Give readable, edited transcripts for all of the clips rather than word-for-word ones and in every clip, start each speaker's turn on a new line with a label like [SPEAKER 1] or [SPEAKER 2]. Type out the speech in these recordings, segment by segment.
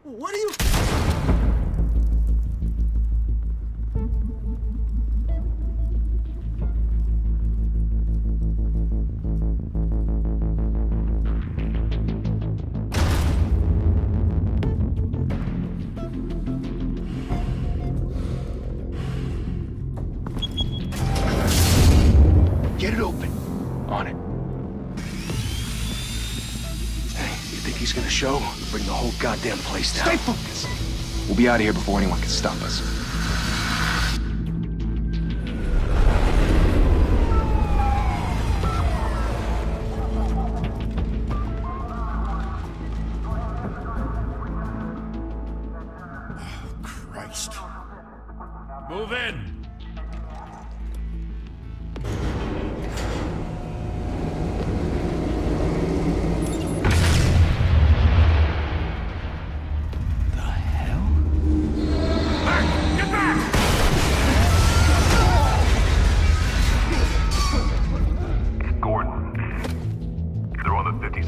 [SPEAKER 1] What are you...
[SPEAKER 2] Get it open. On it. Hey, you
[SPEAKER 1] Think he's gonna show? Bring the whole goddamn place down.
[SPEAKER 2] Stay focused! We'll be out of here before anyone can stop us.
[SPEAKER 3] Christ.
[SPEAKER 4] Move in!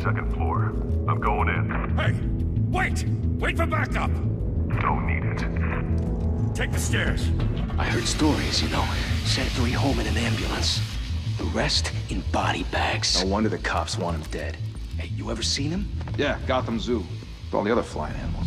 [SPEAKER 5] Second floor. I'm going in.
[SPEAKER 4] Hey! Wait! Wait for backup!
[SPEAKER 5] Don't need it.
[SPEAKER 4] Take the stairs.
[SPEAKER 1] I heard stories, you know. Sent 3 home in an ambulance. The rest in body bags.
[SPEAKER 2] No wonder the cops want him dead.
[SPEAKER 1] Hey, you ever seen him?
[SPEAKER 2] Yeah, Gotham Zoo. With all the other flying animals.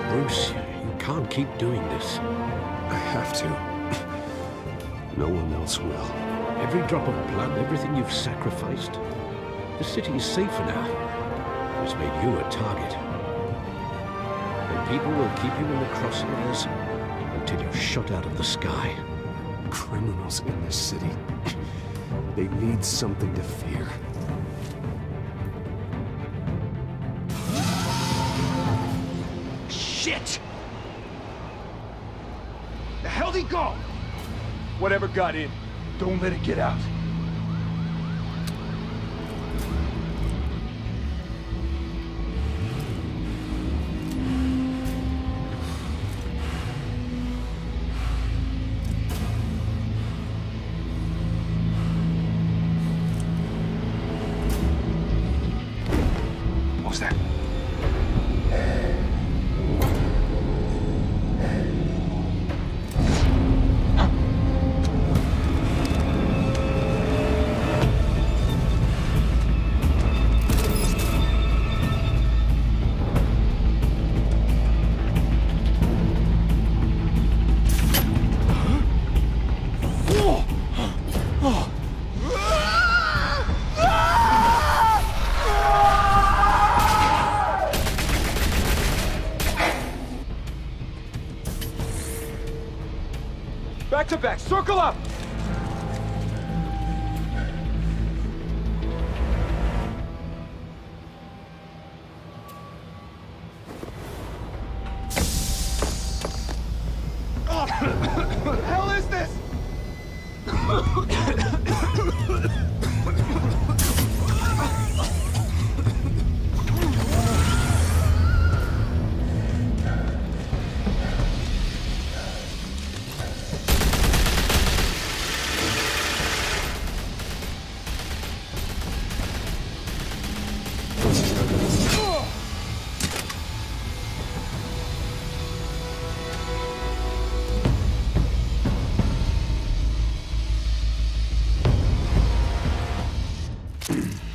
[SPEAKER 3] Bruce, you can't keep doing this.
[SPEAKER 6] I have to. No one else will.
[SPEAKER 3] Every drop of blood, everything you've sacrificed. The city is safer now. It's made you a target. And people will keep you in the crosshairs until you're shot out of the sky.
[SPEAKER 6] Criminals in this city. They need something to fear.
[SPEAKER 1] Shit! The hell'd he go? Whatever got in, don't let it get out. What was that? Back to back, circle up! What the hell is this?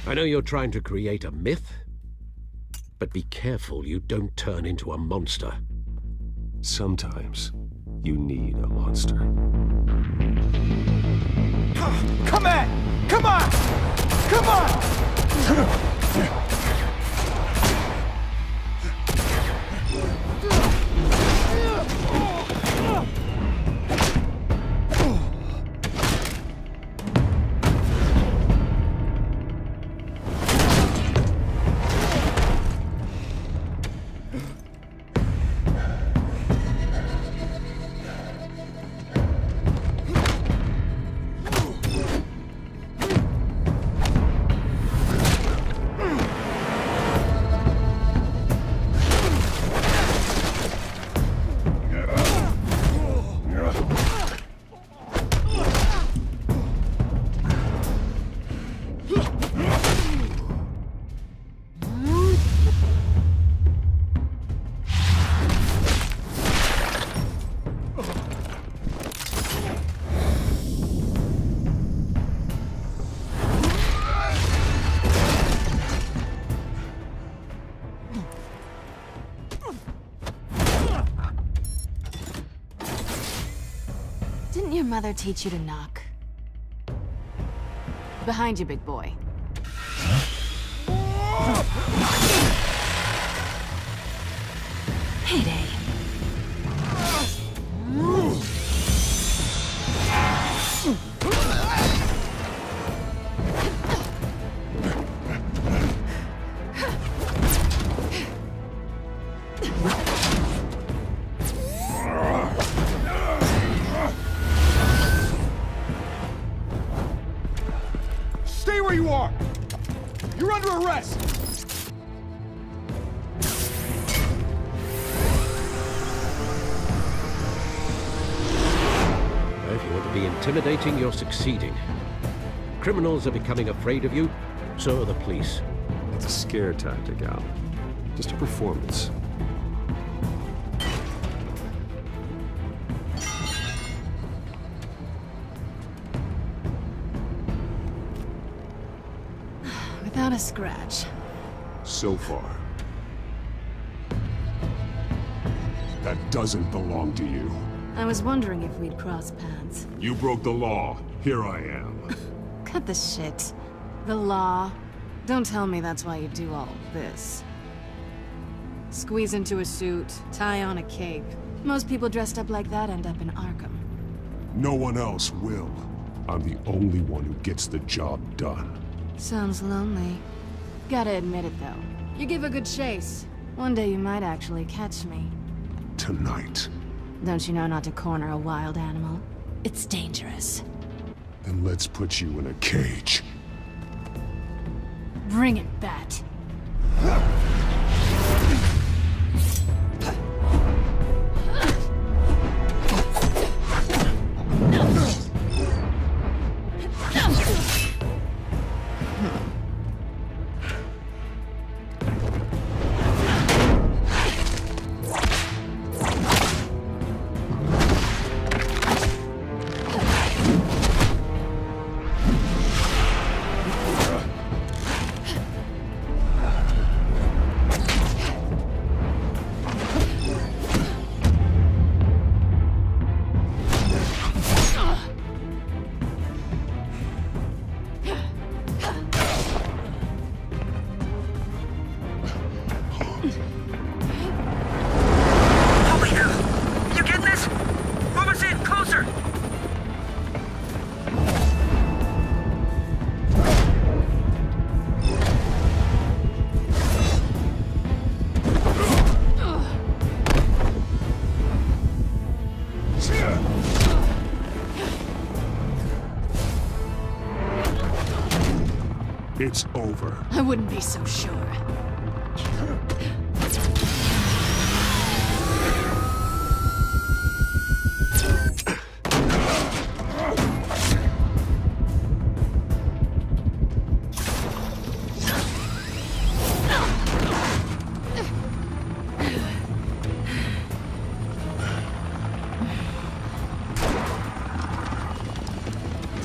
[SPEAKER 3] I know you're trying to create a myth, but be careful you don't turn into a monster.
[SPEAKER 6] Sometimes you need a monster.
[SPEAKER 1] Come on! Come on! Come on!
[SPEAKER 7] mother teach you to knock? Behind you, big boy. Heyday.
[SPEAKER 6] Stay where you are! You're under arrest!
[SPEAKER 3] If you want to be intimidating, you're succeeding. Criminals are becoming afraid of you, so are the police.
[SPEAKER 6] It's a scare tactic, Al. Just a performance.
[SPEAKER 7] Without a scratch.
[SPEAKER 6] So far. That doesn't belong to you.
[SPEAKER 7] I was wondering if we'd cross paths.
[SPEAKER 5] You broke the law. Here I am.
[SPEAKER 7] Cut the shit. The law. Don't tell me that's why you do all this. Squeeze into a suit, tie on a cape. Most people dressed up like that end up in Arkham.
[SPEAKER 6] No one else will. I'm the only one who gets the job done.
[SPEAKER 7] Sounds lonely. Gotta admit it, though. You give a good chase. One day you might actually catch me.
[SPEAKER 6] Tonight.
[SPEAKER 7] Don't you know not to corner a wild animal? It's dangerous.
[SPEAKER 6] Then let's put you in a cage.
[SPEAKER 7] Bring it, Bat.
[SPEAKER 6] It's over.
[SPEAKER 7] I wouldn't be so sure.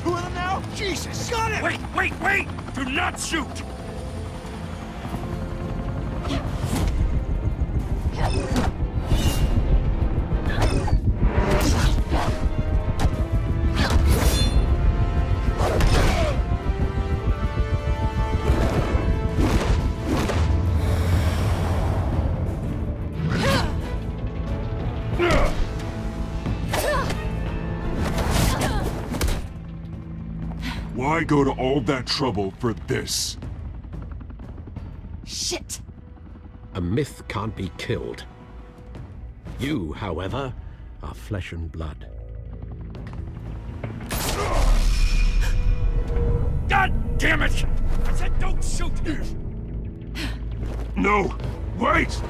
[SPEAKER 4] Two of them now? Jesus! Got it! Wait! Do not shoot!
[SPEAKER 6] Why go to all that trouble for this?
[SPEAKER 7] Shit!
[SPEAKER 3] A myth can't be killed. You, however, are flesh and blood.
[SPEAKER 4] God damn it! I said don't shoot!
[SPEAKER 6] No! Wait!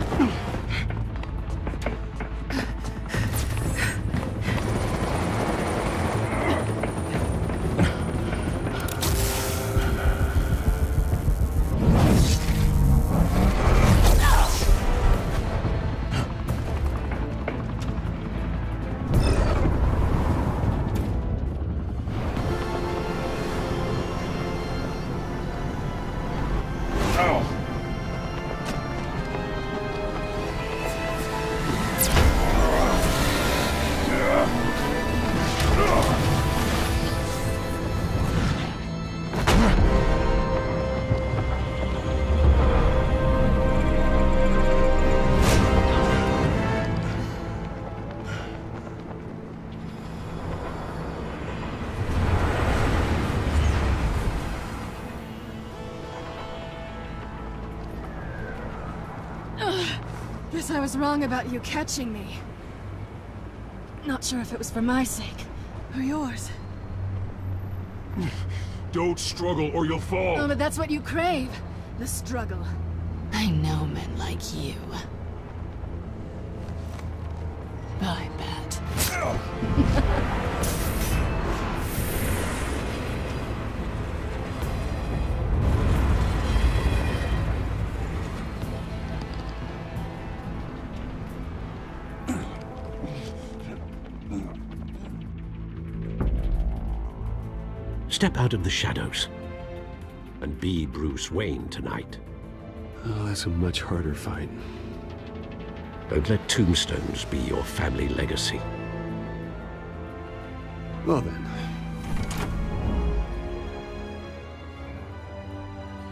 [SPEAKER 7] Guess I was wrong about you catching me. Not sure if it was for my sake, or yours.
[SPEAKER 6] Don't struggle or you'll fall!
[SPEAKER 7] Oh, but that's what you crave. The struggle. I know men like you. I bet.
[SPEAKER 3] Step out of the shadows and be Bruce Wayne tonight.
[SPEAKER 8] Oh, that's a much harder fight.
[SPEAKER 3] Don't let tombstones be your family legacy.
[SPEAKER 8] Well then.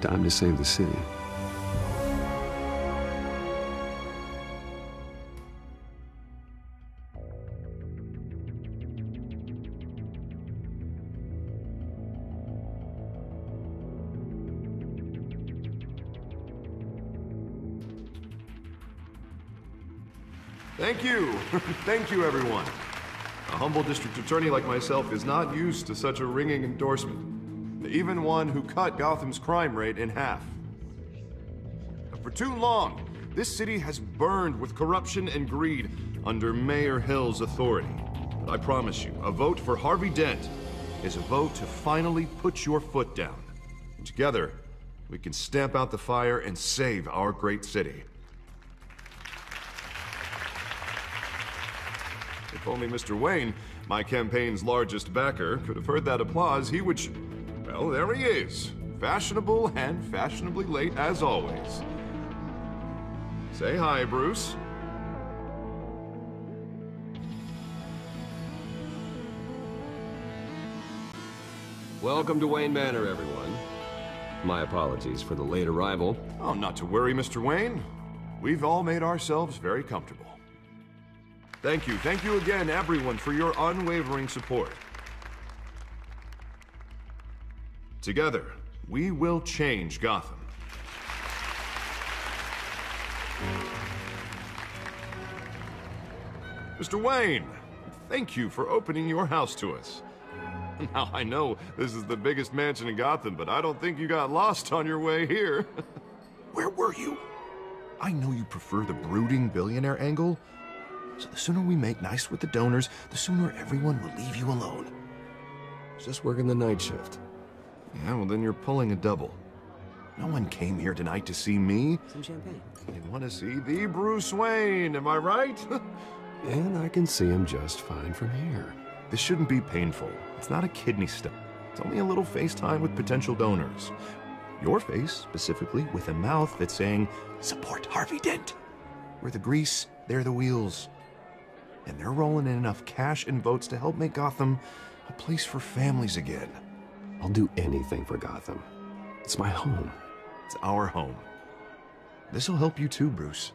[SPEAKER 8] Time to save the city.
[SPEAKER 9] Thank you. Thank you, everyone. A humble district attorney like myself is not used to such a ringing endorsement. Even one who cut Gotham's crime rate in half. For too long, this city has burned with corruption and greed under Mayor Hill's authority. But I promise you, a vote for Harvey Dent is a vote to finally put your foot down. And together, we can stamp out the fire and save our great city. If only Mr. Wayne, my campaign's largest backer, could have heard that applause, he would... Well, there he is. Fashionable and fashionably late as always. Say hi, Bruce.
[SPEAKER 10] Welcome to Wayne Manor, everyone. My apologies for the late arrival.
[SPEAKER 9] Oh, not to worry, Mr. Wayne. We've all made ourselves very comfortable. Thank you again, everyone, for your unwavering support. Together, we will change Gotham. Mr. Wayne, thank you for opening your house to us. Now, I know this is the biggest mansion in Gotham, but I don't think you got lost on your way here. Where were you? I know you prefer the brooding billionaire angle, so the sooner we make nice with the donors, the sooner everyone will leave you alone.
[SPEAKER 8] Just working the night shift.
[SPEAKER 9] Yeah, well then you're pulling a double. No one came here tonight to see me.
[SPEAKER 11] Some champagne.
[SPEAKER 9] They want to see the Bruce Wayne, am I right?
[SPEAKER 8] And I can see him just fine from here.
[SPEAKER 9] This shouldn't be painful. It's not a kidney stone. It's only a little FaceTime with potential donors. Your face, specifically, with a mouth that's saying, support Harvey Dent. We're the grease, they're the wheels. And they're rolling in enough cash and votes to help make Gotham a place for families again.
[SPEAKER 8] I'll do anything for Gotham. It's my home.
[SPEAKER 9] It's our home. This'll help you too, Bruce.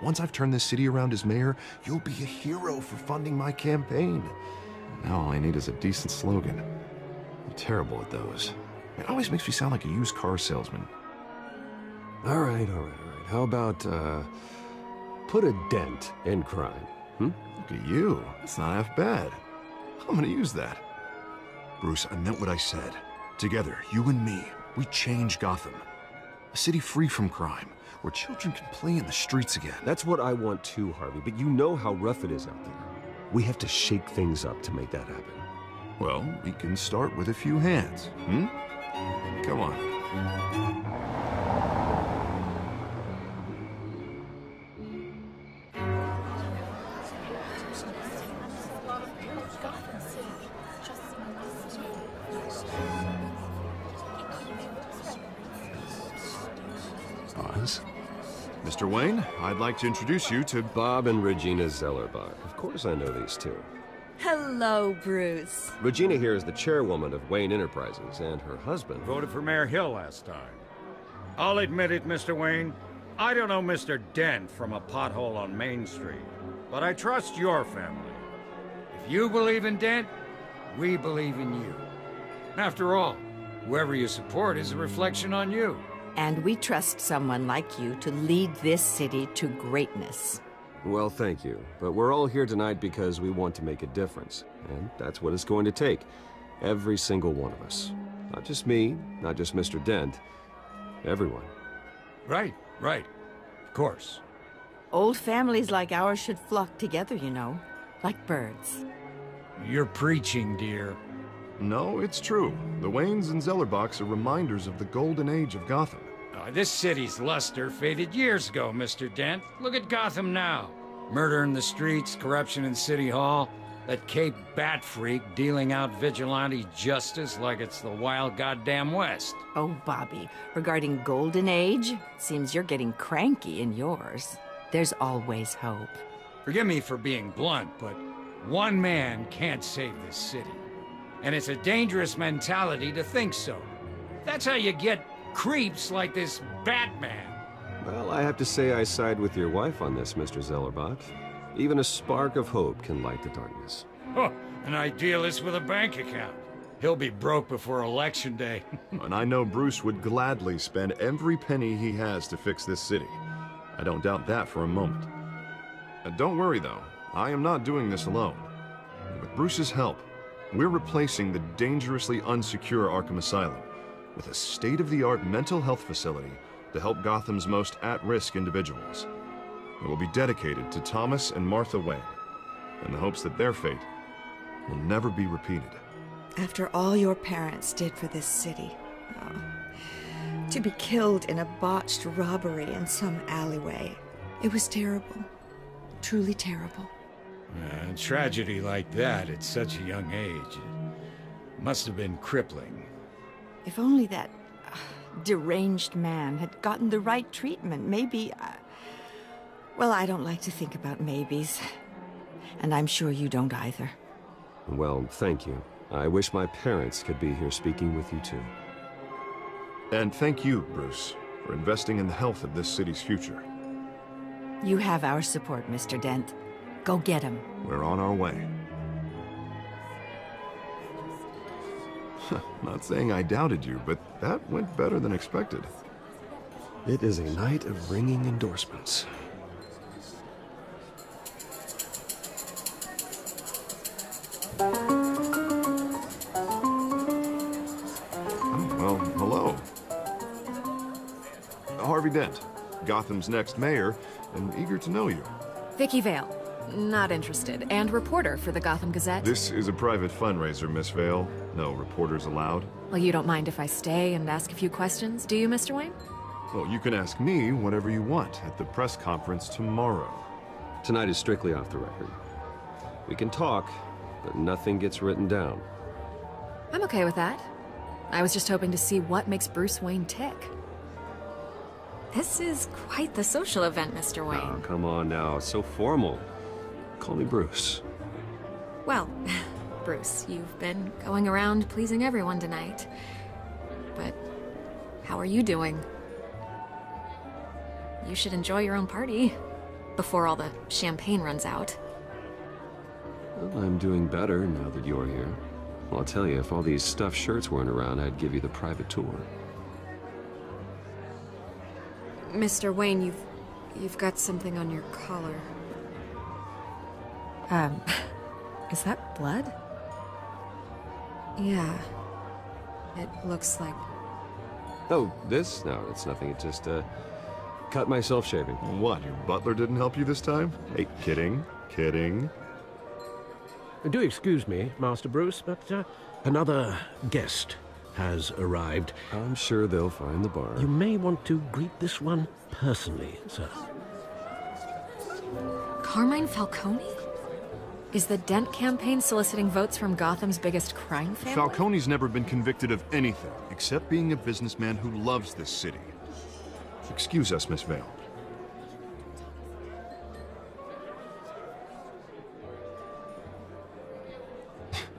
[SPEAKER 9] Once I've turned this city around as mayor, you'll be a hero for funding my campaign. Now all I need is a decent slogan. I'm terrible at those. It always makes me sound like a used car salesman.
[SPEAKER 8] All right. How about, put a dent in crime,
[SPEAKER 9] Look at you. That's not half bad. I'm gonna use that. Bruce, I meant what I said. Together, you and me, we change Gotham. A city free from crime, where children can play in the streets again.
[SPEAKER 10] That's what I want too, Harvey, but you know how rough it is out there. We have to shake things up to make that happen.
[SPEAKER 9] Well, we can start with a few hands, Come on. Mr. Wayne, I'd like to introduce you to
[SPEAKER 10] Bob and Regina Zellerbach. Of course I know these two.
[SPEAKER 12] Hello, Bruce.
[SPEAKER 10] Regina here is the chairwoman of Wayne Enterprises, and her husband...
[SPEAKER 4] Voted for Mayor Hill last time. I'll admit it, Mr. Wayne. I don't know Mr. Dent from a pothole on Main Street, but I trust your family. If you believe in Dent, we believe in you. After all, whoever you support is a reflection on you.
[SPEAKER 11] And we trust someone like you to lead this city to greatness.
[SPEAKER 10] Well, thank you. But we're all here tonight because we want to make a difference. And that's what it's going to take. Every single one of us. Not just me, not just Mr. Dent. Everyone.
[SPEAKER 4] Right. Of course.
[SPEAKER 11] Old families like ours should flock together, you know. Like birds.
[SPEAKER 4] You're preaching, dear.
[SPEAKER 9] No, it's true. The Waynes and Zellerbachs are reminders of the golden age of Gotham.
[SPEAKER 4] This city's luster faded years ago, Mr. Dent. Look at Gotham now. Murder in the streets, corruption in City Hall, that Cape Bat freak dealing out vigilante justice like it's the wild goddamn West.
[SPEAKER 11] Oh, Bobby, regarding Golden Age, seems you're getting cranky in yours. There's always hope.
[SPEAKER 4] Forgive me for being blunt, but one man can't save this city. And it's a dangerous mentality to think so. That's how you get creeps like this Batman.
[SPEAKER 10] Well, I have to say I side with your wife on this, Mr. Zellerbach. Even a spark of hope can light the darkness.
[SPEAKER 4] Oh, an idealist with a bank account. He'll be broke before Election Day.
[SPEAKER 9] And I know Bruce would gladly spend every penny he has to fix this city. I don't doubt that for a moment. Don't worry, though. I am not doing this alone. With Bruce's help, we're replacing the dangerously unsecure Arkham Asylum with a state-of-the-art mental health facility to help Gotham's most at-risk individuals. It will be dedicated to Thomas and Martha Wayne, in the hopes that their fate will never be repeated.
[SPEAKER 12] After all your parents did for this city, to be killed in a botched robbery in some alleyway, it was terrible. Truly terrible.
[SPEAKER 4] A tragedy like that at such a young age, it must have been crippling.
[SPEAKER 11] If only that deranged man had gotten the right treatment, maybe... Well, I don't like to think about maybes. And I'm sure you don't either.
[SPEAKER 10] Well, thank you. I wish my parents could be here speaking with you too.
[SPEAKER 9] And thank you, Bruce, for investing in the health of this city's future.
[SPEAKER 11] You have our support, Mr. Dent. Go get him.
[SPEAKER 9] We're on our way. Not saying I doubted you, but that went better than expected.
[SPEAKER 10] It is a night of ringing endorsements.
[SPEAKER 9] Well, hello. Harvey Dent, Gotham's next mayor, and eager to know you.
[SPEAKER 7] Vicky Vale. Not interested. And reporter for the Gotham Gazette.
[SPEAKER 9] This is a private fundraiser, Miss Vale. No reporters allowed.
[SPEAKER 7] Well, you don't mind if I stay and ask a few questions, do you, Mr. Wayne?
[SPEAKER 9] Well, you can ask me whatever you want at the press conference tomorrow.
[SPEAKER 10] Tonight is strictly off the record. We can talk, but nothing gets written down.
[SPEAKER 7] I'm okay with that. I was just hoping to see what makes Bruce Wayne tick. This is quite the social event, Mr. Wayne.
[SPEAKER 10] Oh, come on now. It's so formal. Call me Bruce.
[SPEAKER 7] Well, Bruce, you've been going around pleasing everyone tonight. But how are you doing? You should enjoy your own party before all the champagne runs out.
[SPEAKER 10] Well, I'm doing better now that you're here. Well, I'll tell you, if all these stuffed shirts weren't around, I'd give you the private tour.
[SPEAKER 7] Mr. Wayne, you've got something on your collar. Is that blood? Yeah. It looks like...
[SPEAKER 10] Oh, this? No, it's nothing. It just, cut myself shaving.
[SPEAKER 9] What, your butler didn't help you this time? Hey, kidding.
[SPEAKER 3] Do excuse me, Master Bruce, but another guest has arrived.
[SPEAKER 10] I'm sure they'll find the bar.
[SPEAKER 3] You may want to greet this one personally, sir.
[SPEAKER 7] Carmine Falcone? Is the Dent campaign soliciting votes from Gotham's biggest crime family?
[SPEAKER 9] Falcone's never been convicted of anything, except being a businessman who loves this city. Excuse us, Miss Vale.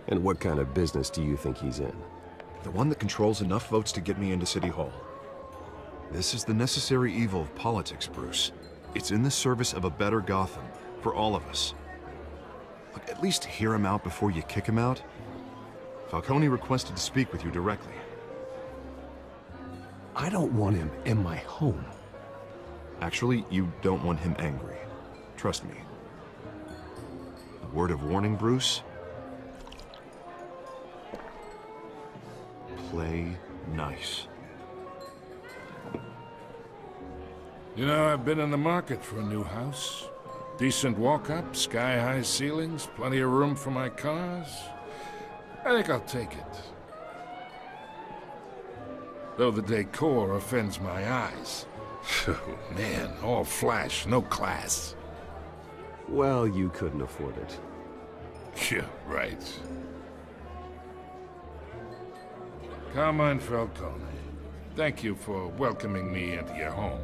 [SPEAKER 10] And what kind of business do you think he's in?
[SPEAKER 9] The one that controls enough votes to get me into City Hall. This is the necessary evil of politics, Bruce. It's in the service of a better Gotham, for all of us. Look, at least hear him out before you kick him out. Falcone requested to speak with you directly.
[SPEAKER 8] I don't want him in my home.
[SPEAKER 9] Actually, you don't want him angry. Trust me. A word of warning, Bruce? Play nice.
[SPEAKER 13] You know, I've been in the market for a new house. Decent walk-up, sky-high ceilings, plenty of room for my cars. I think I'll take it. Though the decor offends my eyes. Oh, man, all flash, no class.
[SPEAKER 10] Well, you couldn't afford it.
[SPEAKER 13] Yeah, right. Carmine Falcone, thank you for welcoming me into your home.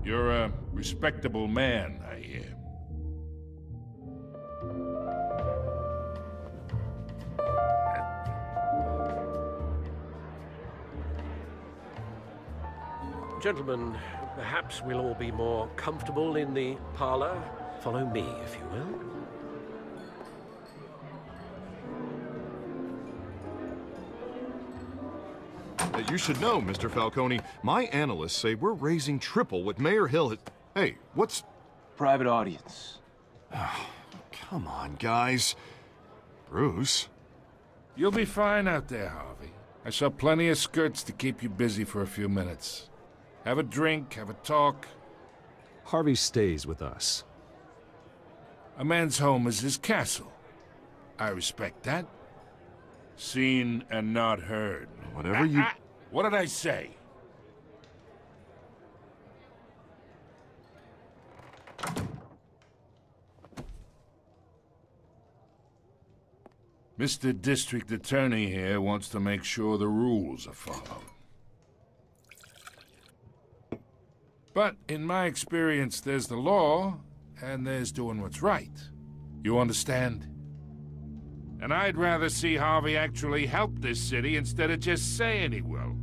[SPEAKER 13] You're a respectable man, I hear.
[SPEAKER 3] Gentlemen, perhaps we'll all be more comfortable in the parlor. Follow me, if you will.
[SPEAKER 9] You should know, Mr. Falcone, my analysts say we're raising triple what Mayor Hill had... Hey, what's...
[SPEAKER 2] Private audience.
[SPEAKER 9] Come on, guys. Bruce?
[SPEAKER 13] You'll be fine out there, Harvey. I saw plenty of skirts to keep you busy for a few minutes. Have a drink, have a talk.
[SPEAKER 10] Harvey stays with us.
[SPEAKER 13] A man's home is his castle. I respect that. Seen and not heard.
[SPEAKER 9] Whatever you...
[SPEAKER 13] What did I say? Mr. District Attorney here wants to make sure the rules are followed. But in my experience, there's the law, and there's doing what's right. You understand? And I'd rather see Harvey actually help this city instead of just saying he will.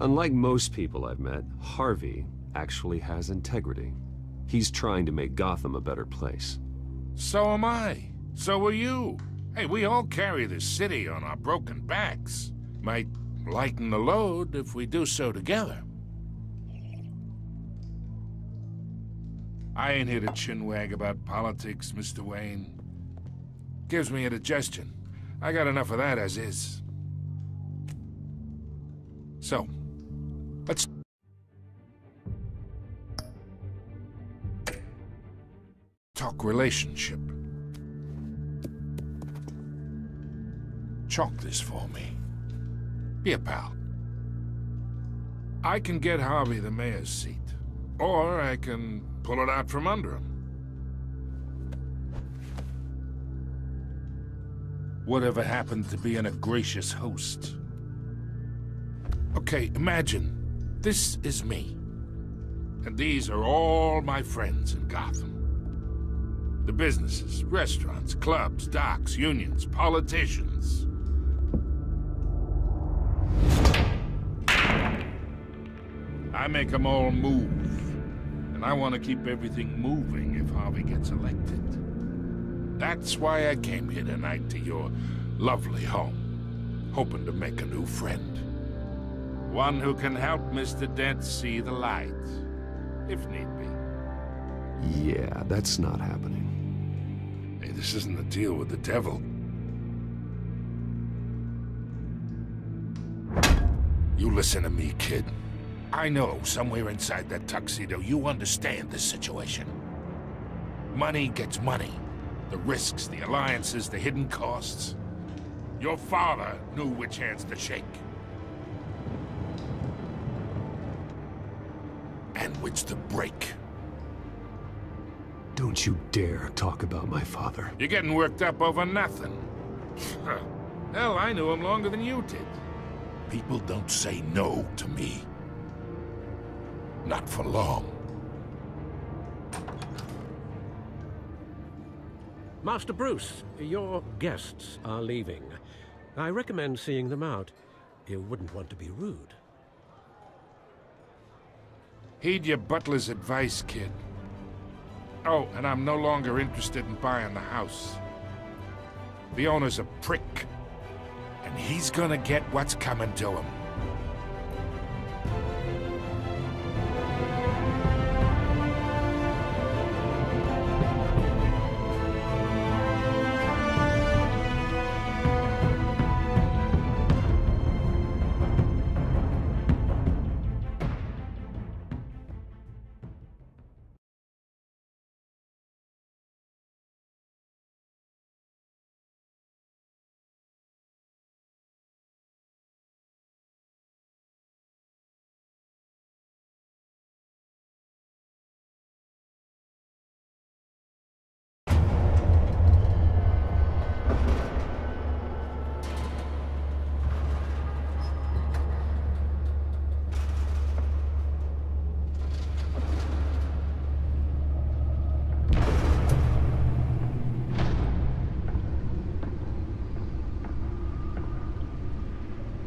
[SPEAKER 10] Unlike most people I've met, Harvey actually has integrity. He's trying to make Gotham a better place.
[SPEAKER 13] So am I. So are you. Hey, we all carry this city on our broken backs. Might lighten the load if we do so together. I ain't here to chinwag about politics, Mr. Wayne. Gives me indigestion. I got enough of that as is. So, let's... talk relationship. Chalk this for me. Be a pal. I can get Harvey the mayor's seat, or I can pull it out from under him. Whatever happened to being a gracious host? Okay, imagine, this is me. And these are all my friends in Gotham. The businesses, restaurants, clubs, docks, unions, politicians. I make them all move. And I want to keep everything moving if Harvey gets elected. That's why I came here tonight to your lovely home, hoping to make a new friend. One who can help Mr. Dent see the light, if need be.
[SPEAKER 10] Yeah, that's not happening.
[SPEAKER 13] Hey, this isn't a deal with the devil. You listen to me, kid. I know somewhere inside that tuxedo you understand this situation. Money gets money. The risks, the alliances, the hidden costs. Your father knew which hands to shake. And which to break.
[SPEAKER 8] Don't you dare talk about my father.
[SPEAKER 13] You're getting worked up over nothing. Hell, I knew him longer than you did. People don't say no to me. Not for long.
[SPEAKER 3] Master Bruce, your guests are leaving. I recommend seeing them out. You wouldn't want to be rude.
[SPEAKER 13] Heed your butler's advice, kid. Oh, and I'm no longer interested in buying the house. The owner's a prick. And he's gonna get what's coming to him.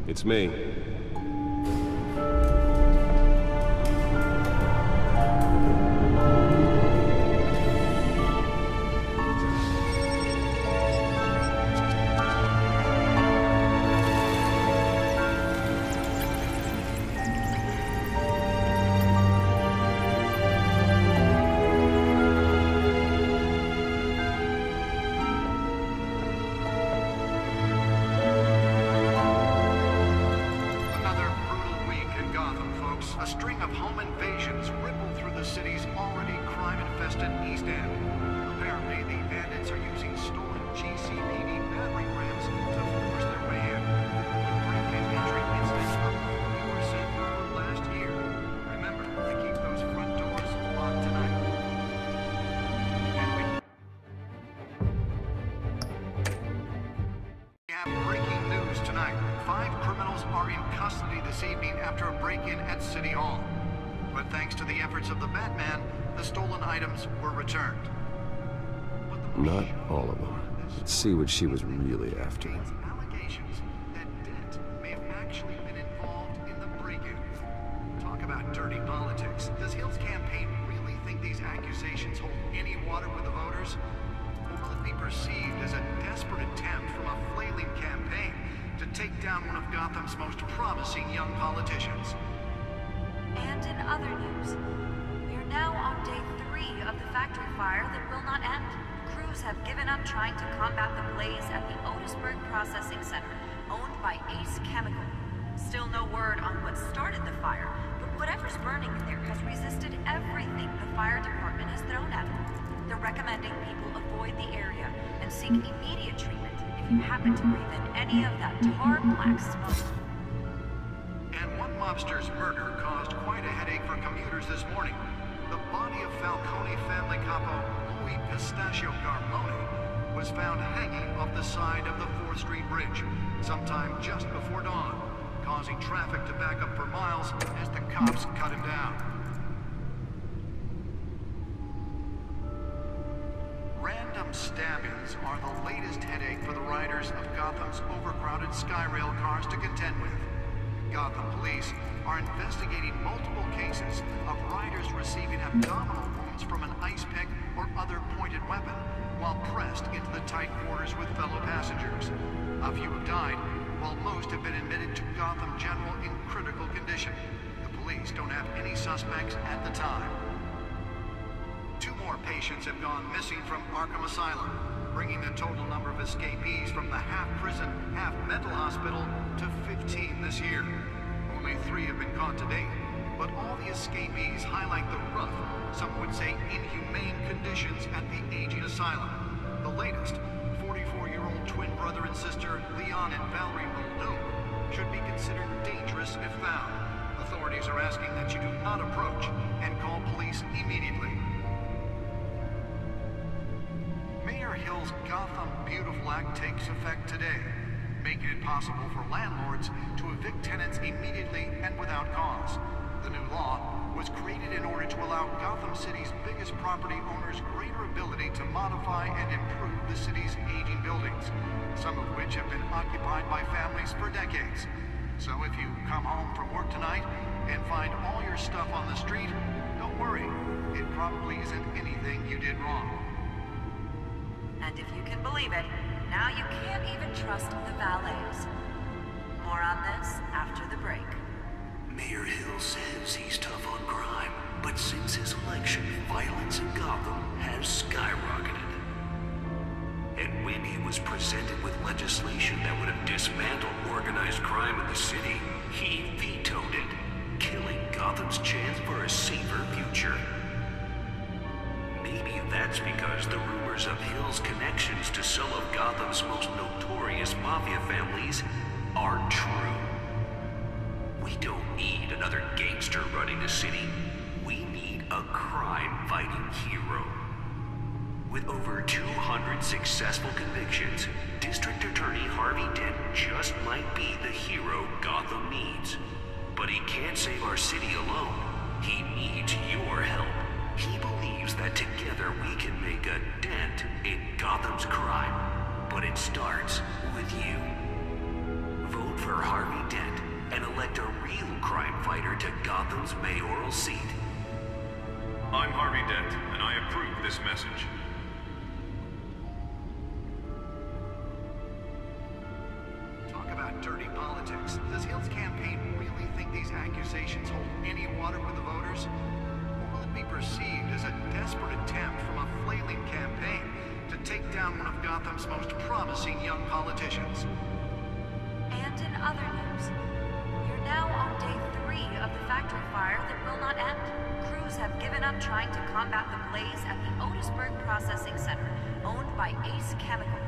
[SPEAKER 10] It's me. Not all of them. Let's see what she was really after.
[SPEAKER 14] Allegations that Dent may have actually been involved in the break-in. Talk about dirty politics. Does Hill's campaign really think these accusations hold any water with the voters? Or will it be perceived as a desperate attempt from a flailing campaign to take down one of Gotham's most promising young politicians?
[SPEAKER 15] And in other news, we are now on day 3 of the factory fire that will not end. Crews have given up trying to combat the blaze at the Otisburg Processing Center, owned by Ace Chemical. Still no word on what started the fire, but whatever's burning in there has resisted everything the fire department has thrown at it. They're recommending people avoid the area and seek immediate treatment if you happen to breathe in any of that tar black smoke.
[SPEAKER 14] And one mobster's murder caused quite a headache for commuters this morning. The body of Falcone family capo Louis Pistachio Garmone was found hanging off the side of the 4th Street Bridge sometime just before dawn, causing traffic to back up for miles as the cops cut him down. Random stabbings are the latest headache for the riders of Gotham's overcrowded Skyrail cars to contend with. Gotham police are investigating multiple cases of riders receiving abdominal wounds from an ice pick or other pointed weapon while pressed into the tight quarters with fellow passengers. A few have died, while most have been admitted to Gotham General in critical condition. The police don't have any suspects at the time. 2 more patients have gone missing from Arkham Asylum, bringing the total number of escapees from the half-prison, half-mental hospital to 15 this year. Only 3 have been caught to date, but all the escapees highlight the rough, some would say inhumane conditions at the aging asylum. The latest, 44-year-old twin brother and sister Leon and Valerie Muldoon, should be considered dangerous if found. Authorities are asking that you do not approach and call police immediately. Mayor Hill's Gotham Beautiful Act takes effect today, making it possible for landlords to evict tenants immediately and without cause. The new law was created in order to allow Gotham City's biggest property owners greater ability to modify and improve the city's aging buildings, some of which have been occupied by families for decades. So if you come home from work tonight and find all your stuff on the street, don't worry. It probably isn't anything you did wrong.
[SPEAKER 15] And if you can believe it, now you can't even trust the valets. More on this after the break.
[SPEAKER 1] Mayor Hill says he's tough on crime, but since his election, violence in Gotham has skyrocketed. And when he was presented with legislation that would have dismantled organized crime in the city, he vetoed it, killing Gotham's chance for a safer future. Maybe that's because the rumors of Hill's connections to some of Gotham's most notorious mafia families are true. We don't need another gangster running the city. We need a crime-fighting hero. With over 200 successful convictions, District Attorney Harvey Dent just might be the hero Gotham needs. But he can't save our city alone. He needs your help. He believes that together we can make a dent in Gotham's crime. But it starts with you. Vote for Harvey Dent and elect a real crime fighter to Gotham's mayoral seat.
[SPEAKER 16] I'm Harvey Dent, and I approve this message.
[SPEAKER 14] Talk about dirty politics. Does Hill's campaign really think these accusations hold any water with the voters? Or will it be perceived as a desperate attempt from a flailing campaign to take down one of Gotham's most promising young politicians?
[SPEAKER 15] And in other news, you're now on day 3 of the factory fire that will not end. Crews have given up trying to combat the blaze at the Otisburg Processing Center, owned by Ace Chemical.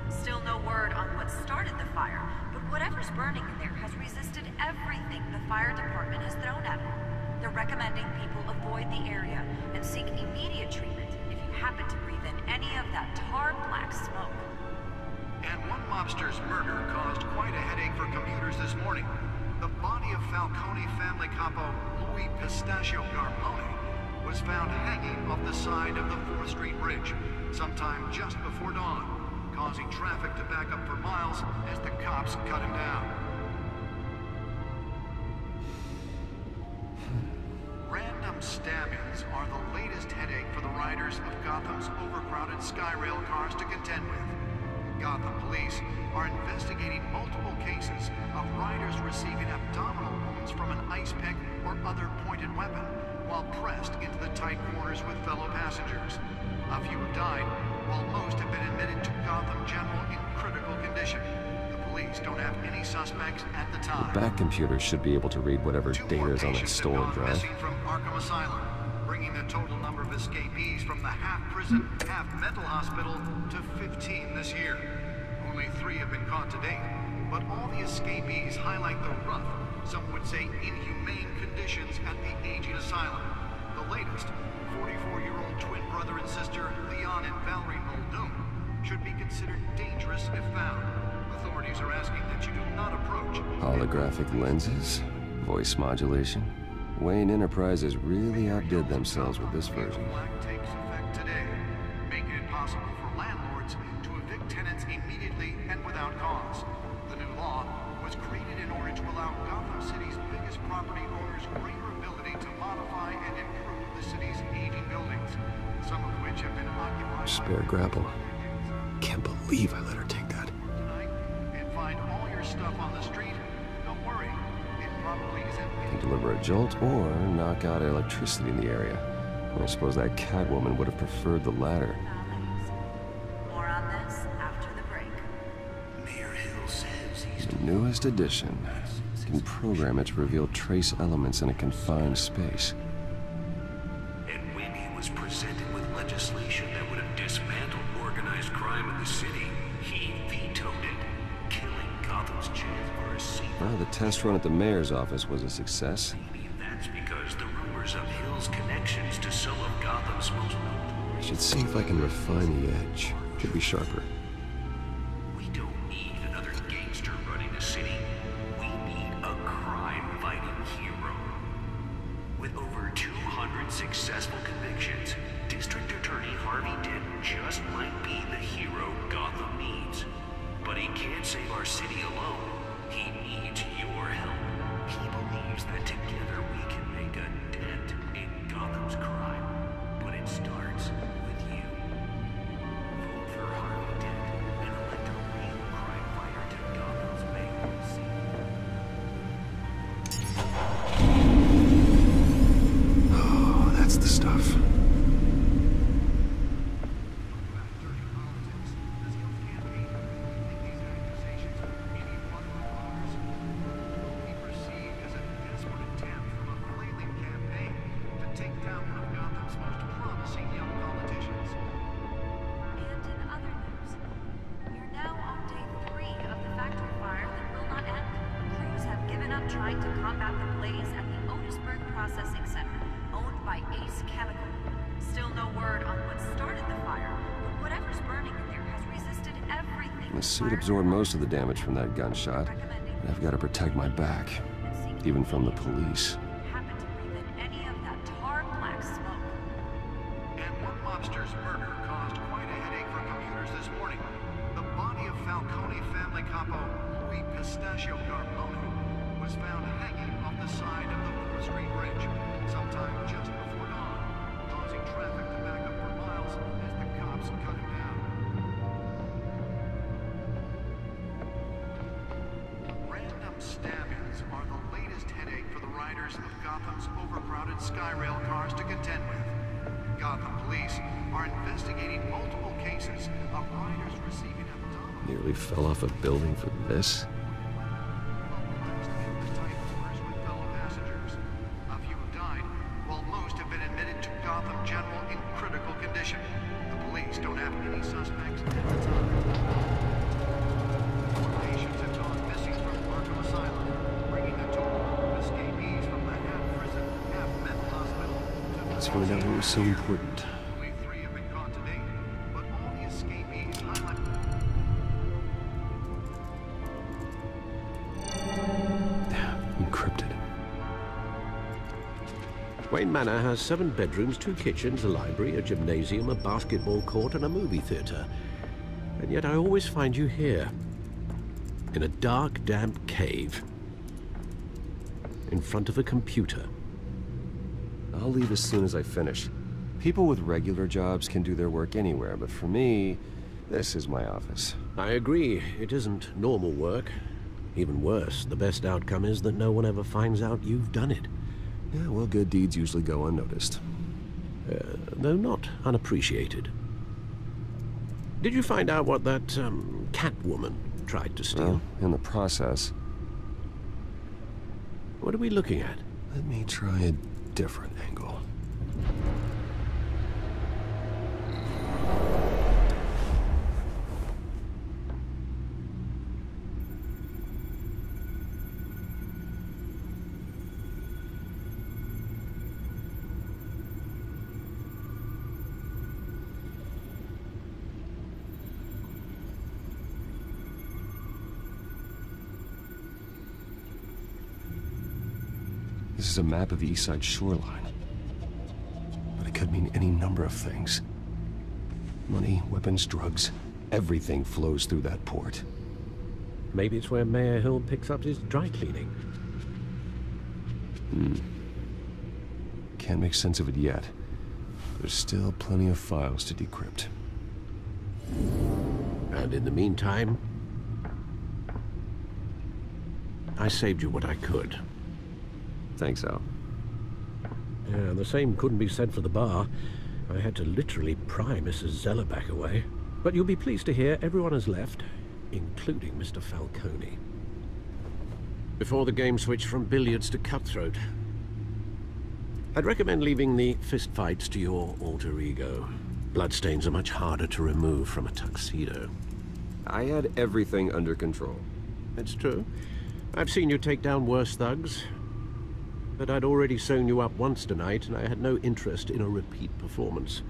[SPEAKER 15] Still no word on what started the fire, but whatever's burning in there has resisted everything the fire department has thrown at it. They're recommending people avoid the area and seek immediate treatment if you happen to breathe in any of that tar black smoke.
[SPEAKER 14] And one mobster's murder caused quite a headache for commuters this morning. The body of Falcone family capo Louis Pistachio Garmone was found hanging off the side of the 4th Street Bridge sometime just before dawn, causing traffic to back up for miles as the cops cut him down. Random stabbings are the latest headache for the riders of Gotham's overcrowded Skyrail cars to contend with. Gotham police are investigating multiple cases of riders receiving abdominal wounds from an ice pick or other pointed weapon while pressed into the tight corners with fellow passengers. A few have died, while most have been admitted to Gotham General in critical condition. The police don't have any suspects at the time.
[SPEAKER 10] Back computers should be able to read whatever data is on that stolen drive.
[SPEAKER 14] Missing from Arkham Asylum, bringing the total number of escapees from the half-prison, half-mental hospital to 15 this year. Only 3 have been caught to date, but all the escapees highlight the rough, some would say inhumane conditions at the aging asylum. The latest, 44-year-old twin brother and sister Leon and Valerie Muldoon, should be considered dangerous if found. Authorities are asking that you do not approach.
[SPEAKER 10] Holographic lenses? Voice modulation? Wayne Enterprises really outdid themselves with this version.
[SPEAKER 14] Takes effect today, making it possible for landlords to evict tenants immediately and without cause. The new law was created in order to allow Gotham City's biggest property owners greater ability to modify and improve the city's aging buildings, some of which have been occupied.
[SPEAKER 8] Spare grapple. Can't believe I let her take that.
[SPEAKER 14] Tonight, and find all your stuff on the street. Don't worry, it probably isn't.
[SPEAKER 10] Can deliver a jolt or knock out electricity in the area. I suppose that Catwoman would have preferred the latter.
[SPEAKER 15] More on this after the break.
[SPEAKER 1] Mayor Hill says he's
[SPEAKER 10] The newest edition can program it to reveal trace elements in a confined space.
[SPEAKER 1] And when he was presented with legislation that would have dismantled organized crime in the city, he vetoed it, killing Gotham's chance for a safe.
[SPEAKER 10] Well, the test run at the mayor's office was a success.
[SPEAKER 1] Maybe that's because the rumors of Hill's connections to some of Gotham's most
[SPEAKER 8] I should see if I can refine the edge. Could be sharper.
[SPEAKER 1] We don't need another gangster running the city. We need a crime-fighting hero. With over 200 successful convictions, District Attorney Harvey Dent just might be the hero Gotham needs. But he can't save our city alone. He needs your help. He believes that together we can make a dent in Gotham's crime. But it starts with you. Vote for Harvey
[SPEAKER 15] up trying to combat the blaze at the Otisburg Processing Center, owned by Ace Chemical. Still no word on what started the fire, but whatever's burning in there has resisted everything.
[SPEAKER 10] The suit absorbed most of the damage from that gunshot, and I've got to protect my back, even from the police.
[SPEAKER 15] Happened to breathe in any of that tar black smoke.
[SPEAKER 14] And one mobster's murder caused quite a headache for commuters this morning. The body of Falcone family capo Louis Pistachio Garpone was found hanging off the side of the 4th Street Bridge sometime just before dawn, causing traffic to back up for miles as the cops cut him down. Random stabbings are the latest headache for the riders of Gotham's overcrowded Skyrail cars to contend with. Gotham police are investigating multiple cases of riders receiving abdominal
[SPEAKER 10] Nearly fell off a building for this?
[SPEAKER 14] with fellow passengers. A few have died, while most have been admitted to Gotham General in critical condition. The police don't have any suspects at the time. 4 patients have gone missing from Arkham Asylum, bringing the total of escapees from the half-prison, half-mental hospital to
[SPEAKER 10] Let's find out who was so important.
[SPEAKER 14] only 3 have been caught to date, but all the escapees highlight.
[SPEAKER 10] Encrypted.
[SPEAKER 3] Wayne Manor has 7 bedrooms, 2 kitchens, a library, a gymnasium, a basketball court, and a movie theater. And yet I always find you here, in a dark, damp cave, in front of a computer.
[SPEAKER 10] I'll leave as soon as I finish. People with regular jobs can do their work anywhere, but for me, this is my office.
[SPEAKER 3] I agree, it isn't normal work. Even worse, the best outcome is that no one ever finds out you've done it.
[SPEAKER 10] Yeah, well, good deeds usually go unnoticed.
[SPEAKER 3] Though not unappreciated. Did you find out what that, Catwoman tried to steal?
[SPEAKER 10] Well, in the process.
[SPEAKER 3] What are we looking at?
[SPEAKER 10] Let me try a different angle. This is a map of the East Side shoreline. But it could mean any number of things. Money, weapons, drugs, everything flows through that port.
[SPEAKER 3] Maybe it's where Mayor Hill picks up his dry cleaning.
[SPEAKER 10] Can't make sense of it yet. There's still plenty of files to decrypt.
[SPEAKER 3] And in the meantime, I saved you what I could.
[SPEAKER 10] Thanks, Al.
[SPEAKER 3] Yeah, the same couldn't be said for the bar. I had to literally pry Mrs. Zellerback away. But you'll be pleased to hear everyone has left, including Mr. Falcone. Before the game switched from billiards to cutthroat. I'd recommend leaving the fistfights to your alter ego. Bloodstains are much harder to remove from a tuxedo.
[SPEAKER 10] I had everything under control.
[SPEAKER 3] It's true. I've seen you take down worse thugs. But I'd already sewn you up once tonight, and I had no interest in a repeat performance.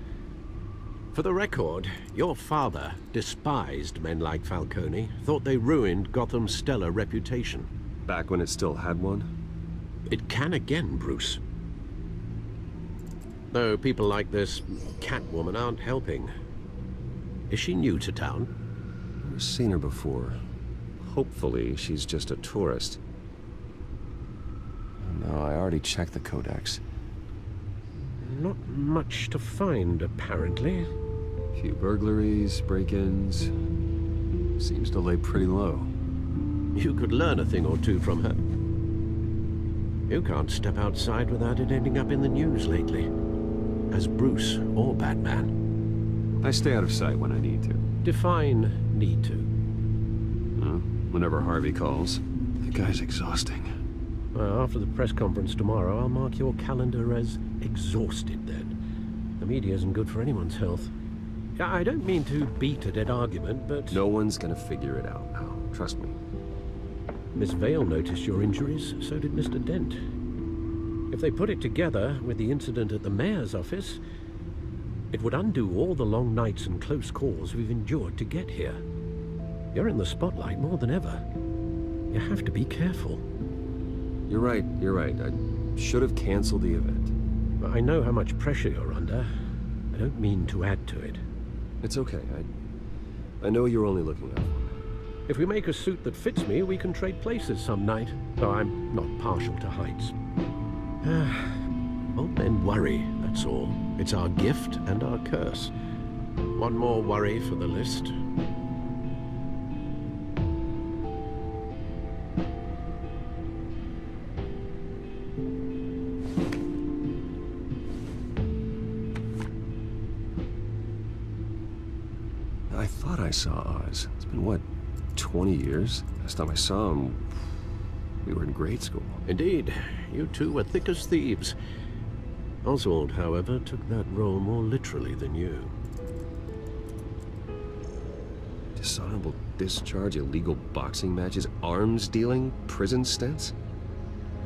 [SPEAKER 3] For the record, your father despised men like Falcone, thought they ruined Gotham's stellar reputation.
[SPEAKER 10] Back when it still had one?
[SPEAKER 3] It can again, Bruce. Though people like this Catwoman aren't helping. Is she new to town?
[SPEAKER 10] I've seen her before. Hopefully, she's just a tourist. No, I already checked the codex.
[SPEAKER 3] Not much to find, apparently.
[SPEAKER 10] A few burglaries, break-ins. Seems to lay pretty low.
[SPEAKER 3] You could learn a thing or two from her. You can't step outside without it ending up in the news lately. As Bruce or Batman.
[SPEAKER 10] I stay out of sight when I need to.
[SPEAKER 3] Define need to.
[SPEAKER 10] Whenever Harvey calls. The guy's exhausting.
[SPEAKER 3] Well, after the press conference tomorrow, I'll mark your calendar as exhausted then. The media isn't good for anyone's health. I don't mean to beat a dead argument, but...
[SPEAKER 10] No one's gonna figure it out now. Trust me.
[SPEAKER 3] Miss Vale noticed your injuries, so did Mr. Dent. If they put it together with the incident at the mayor's office, it would undo all the long nights and close calls we've endured to get here. You're in the spotlight more than ever. You have to be careful.
[SPEAKER 10] You're right. I should have canceled the event.
[SPEAKER 3] I know how much pressure you're under. I don't mean to add to it.
[SPEAKER 10] It's okay. I know you're only looking out for me.
[SPEAKER 3] If we make a suit that fits me, we can trade places some night. Though I'm not partial to heights. Old men worry, that's all. It's our gift and our curse. One more worry for the list.
[SPEAKER 10] I thought I saw Oz. It's been, what, 20 years? Last time I saw him, we were in grade school.
[SPEAKER 3] Indeed. You two were thick as thieves. Oswald, however, took that role more literally than you.
[SPEAKER 10] Dishonorable discharge, illegal boxing matches, arms dealing, prison stints?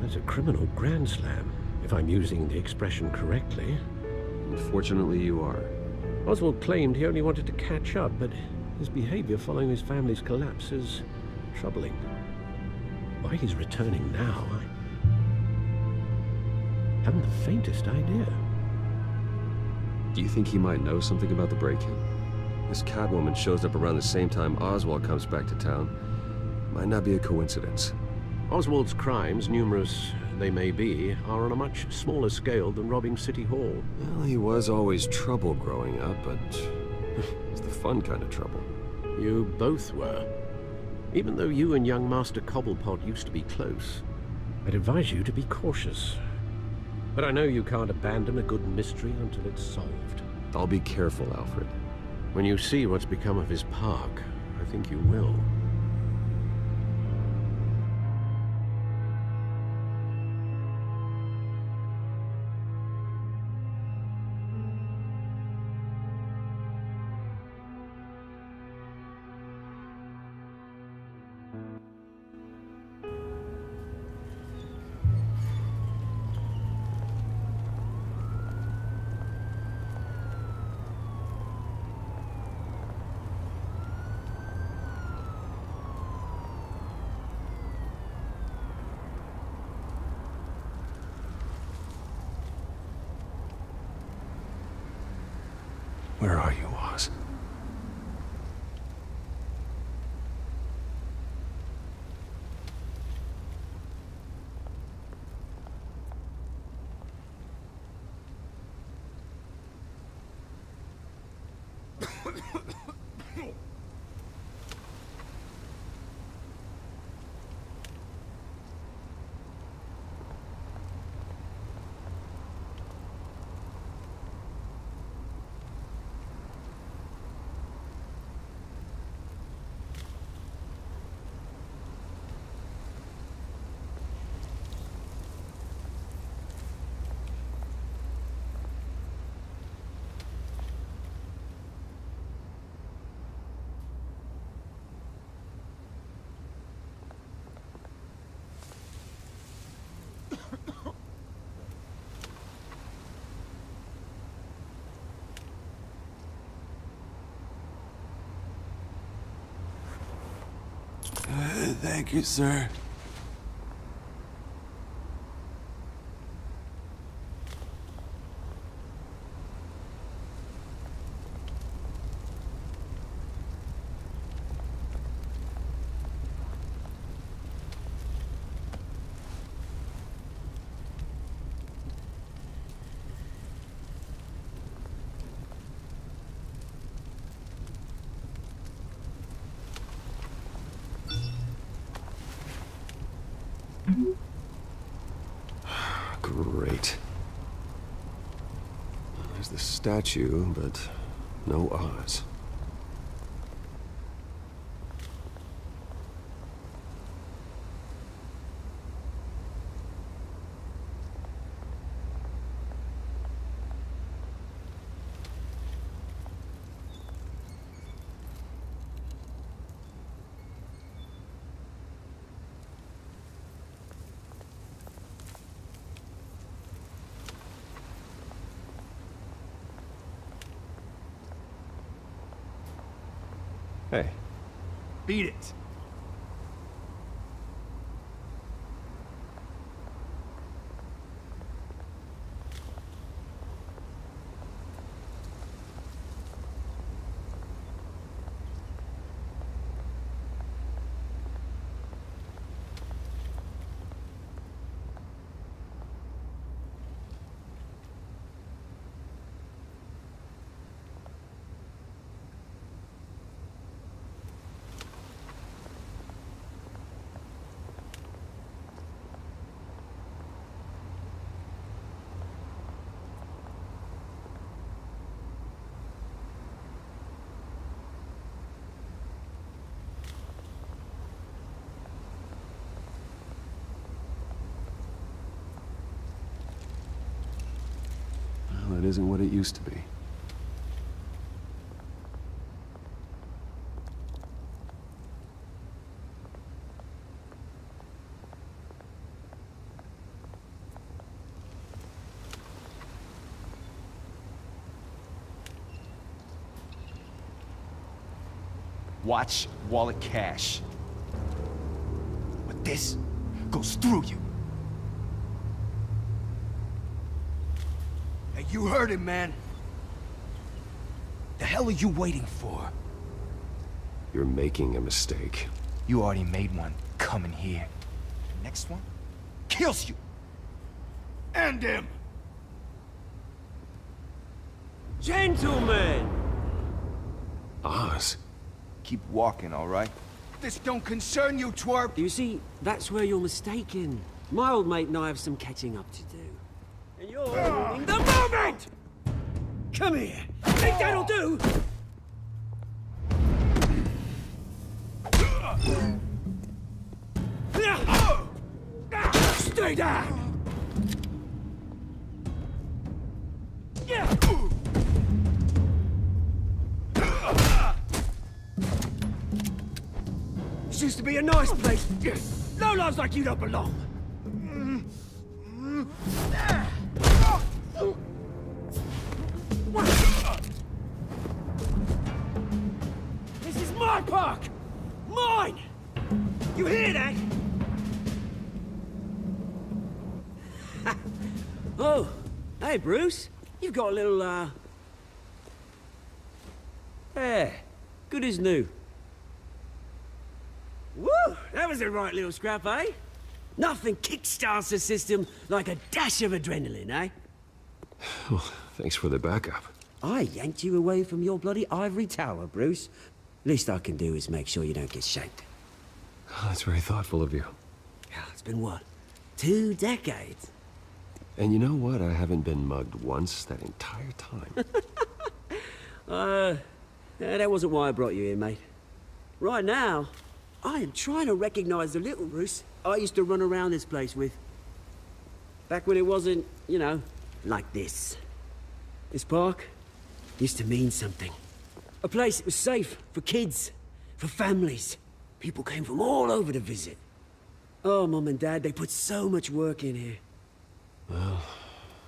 [SPEAKER 3] That's a criminal grand slam, if I'm using the expression correctly.
[SPEAKER 10] Unfortunately, you are.
[SPEAKER 3] Oswald claimed he only wanted to catch up, but his behavior following his family's collapse is troubling. Why he's returning now, I haven't the faintest idea.
[SPEAKER 10] Do you think he might know something about the break-in? This Catwoman shows up around the same time Oswald comes back to town. Might not be a coincidence.
[SPEAKER 3] Oswald's crimes, numerous they may be, are on a much smaller scale than robbing City Hall.
[SPEAKER 10] Well, he was always trouble growing up, but it's the fun kind of trouble.
[SPEAKER 3] You both were. Even though you and young Master Cobblepot used to be close, I'd advise you to be cautious. But I know you can't abandon a good mystery until it's solved.
[SPEAKER 10] I'll be careful, Alfred.
[SPEAKER 3] When you see what's become of his park, I think you will.
[SPEAKER 6] Where are you, Oz?
[SPEAKER 2] Thank you, sir.
[SPEAKER 10] Great. There's the statue, but no Oz.
[SPEAKER 8] Hey.
[SPEAKER 17] Beat it.
[SPEAKER 8] Well, it isn't what it used to be.
[SPEAKER 17] Watch wallet cash. But this goes through you. Hey, you heard him, man. The hell are you waiting for?
[SPEAKER 8] You're making a mistake.
[SPEAKER 17] You already made one coming here. The next one kills you. And him.
[SPEAKER 18] Gentlemen!
[SPEAKER 8] Oz.
[SPEAKER 17] Keep walking, all right? This don't concern you, twerp!
[SPEAKER 18] You see, that's where you're mistaken. My old mate and I have some catching up to do. And you're ruining the moment! Come here! Think that'll do? Stay down! This used to be a nice place. No lives like you don't belong. This is my park! Mine! You hear that? Oh, hey, Bruce. You've got a little, Yeah, good as new. Woo! That was a right little scrap, eh? Nothing kickstarts the system like a dash of adrenaline, eh?
[SPEAKER 8] Well, thanks for the backup.
[SPEAKER 18] I yanked you away from your bloody ivory tower, Bruce. Least I can do is make sure you don't get shanked.
[SPEAKER 8] Oh, that's very thoughtful of you.
[SPEAKER 18] Yeah, it's been what? 2 decades?
[SPEAKER 8] And you know what? I haven't been mugged once that entire time.
[SPEAKER 18] That wasn't why I brought you here, mate. Right now, I am trying to recognize the little Bruce I used to run around this place with. Back when it wasn't, you know, like this. This park used to mean something. A place that was safe for kids, for families. People came from all over to visit. Oh, Mum and Dad, they put so much work in here.
[SPEAKER 8] Well,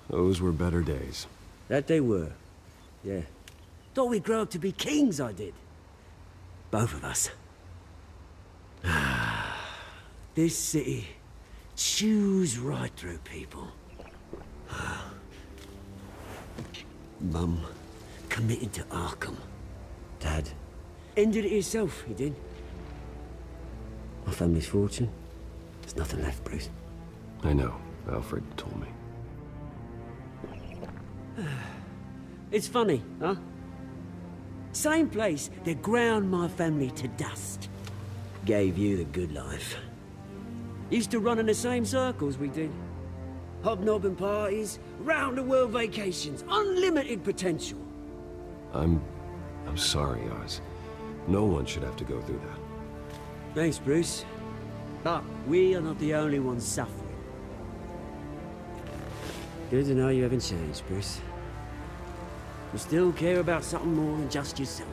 [SPEAKER 8] those were better days.
[SPEAKER 18] That they were. Yeah. Thought we'd grow up to be kings, I did. Both of us. This city chews right through people. Mum committed to Arkham. Dad ended it himself, he did. My family's fortune. There's nothing left, Bruce.
[SPEAKER 8] I know. Alfred told me.
[SPEAKER 18] It's funny, huh? Same place that ground my family to dust. Gave you the good life. Used to run in the same circles we did. Hobnobbing parties, round-the-world vacations, unlimited potential.
[SPEAKER 8] I'm sorry, Oz. No one should have to go through that.
[SPEAKER 18] Thanks, Bruce. But we are not the only ones suffering. Good to know you haven't changed, Bruce. You still care about something more than just yourself.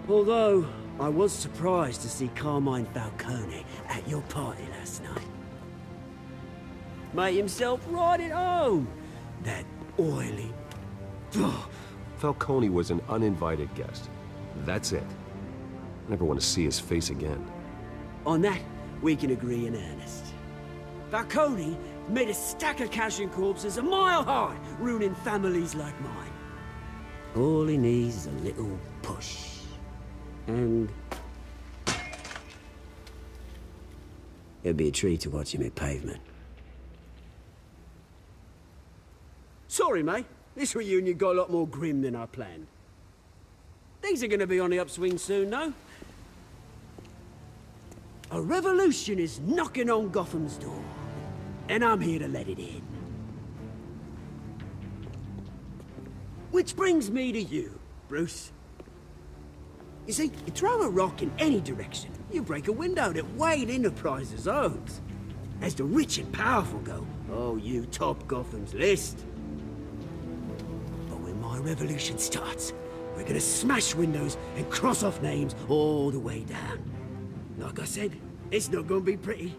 [SPEAKER 18] Although, I was surprised to see Carmine Falcone at your party last night. Made himself right at home. That oily...
[SPEAKER 10] Falcone was an uninvited guest. That's it. I never want to see his face again.
[SPEAKER 18] On that, we can agree in earnest. Falcone made a stack of cashing corpses a mile high, ruining families like mine. All he needs is a little push. And... it'd be a treat to watch him hit pavement. Sorry, mate. This reunion got a lot more grim than I planned. Things are gonna be on the upswing soon, though. A revolution is knocking on Gotham's door, and I'm here to let it in. Which brings me to you, Bruce. You see, you throw a rock in any direction, you break a window that Wayne Enterprises owns. As the rich and powerful go, oh, you top Gotham's list. But when my revolution starts, we're gonna smash windows and cross off names all the way down. Like I said, it's not gonna be pretty.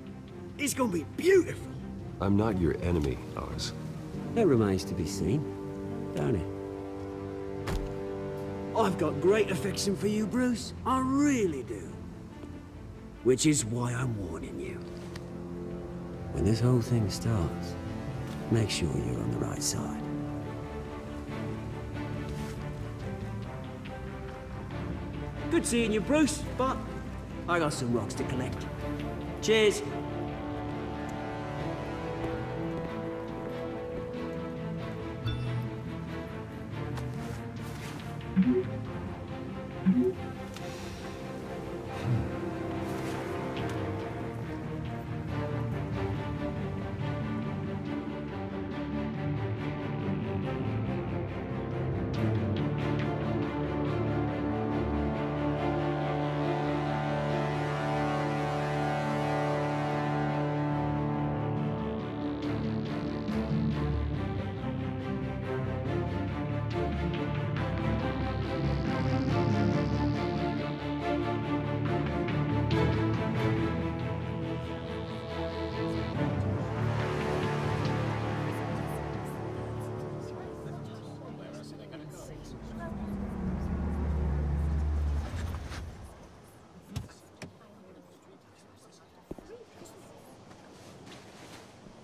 [SPEAKER 18] It's gonna be beautiful.
[SPEAKER 10] I'm not your enemy, Oz.
[SPEAKER 18] That remains to be seen, don't it? I've got great affection for you, Bruce. I really do. Which is why I'm warning you. When this whole thing starts, make sure you're on the right side. Good seeing you, Bruce, but I got some rocks to collect. Cheers.